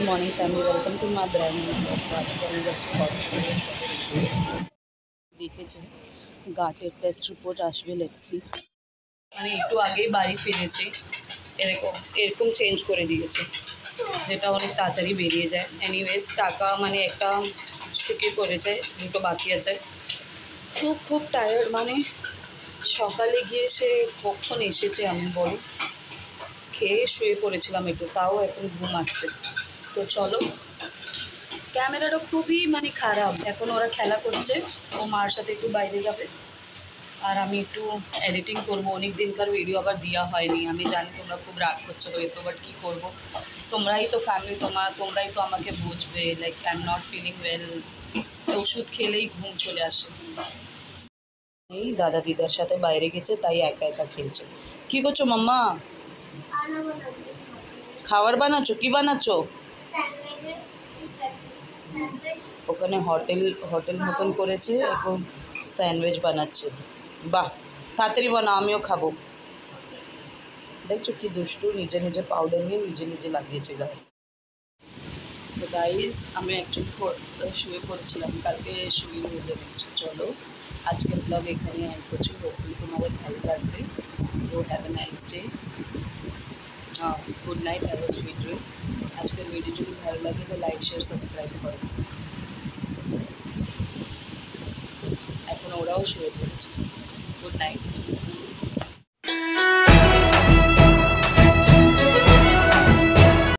Morning family, welcome to my brand new blog. आज के আমি যাচ্ছি হসপিটালে। দেখেছি গাটের টেস্ট রিপোর্ট আসবে, লেটসি। মানে একটু আগেই বাড়ি ফিরেছি, এরকম এরকম চেঞ্জ করে দিয়েছে, যেটা অনেক তাড়াতাড়ি বেরিয়ে যায়। এনিওয়েজ টাকা মানে একটা ছুটি করে যায়, দুটো বাকি আছে। খুব খুব টায়ার্ড, মানে সকালে গিয়ে সে কখন এসেছে আমি বল, খেয়ে শুয়ে পড়েছিলাম একটু, তাও এখন ঘুম আসছে। তো চলো, ক্যামেরাটা খুবই মানে খারাপ। এখন ওরা খেলা করছে, ও মার সাথে একটু বাইরে যাবে, আর আমি একটু এডিটিং করবো। অনেক দিনকার ভিডিও আবার দেওয়া হয়নি, আমি জানি তোমরা খুব রাগ করছো হয়তো, বাট কী করবো, তোমরাই তো ফ্যামিলি, তোমরাই তো আমাকে বুঝবে। Like I am not feeling well, ওষুধ খেলেই ঘুম চলে আসে। এই দাদা দিদার সাথে বাইরে গেছে, তাই একা একা খেলছে। কী করছো মাম্মা? খাবার বানাচ্ছো? কী বানাচ্ছো? ওখানে হোটেল মতন করেছে, এখন স্যান্ডউইচ বানাচ্ছে। বাহ, তাড়াতাড়ি বানাও, আমিও খাবো। দেখছো কি দুষ্টু, নিজে নিজে পাউডার নিয়ে নিজে নিজে লাগিয়েছে গায়ে। সো গাইজ, আমি অ্যাকচুয়ালি শুয়ে পড়েছিলাম, কালকে শুয়ে নিয়ে যাবে। চলো, আজকের ব্লগ এখানে এন্ড করছি। হোপফুলি তোমাদের ভালো লাগবে। তো have a nice day, good night, have a sweet dream. আজকের ভিডিও যদি ভালো লাগে তো লাইক শেয়ার সাবস্ক্রাইব করো। এখন ওরাও শুয়ে পড়েছে। Good night.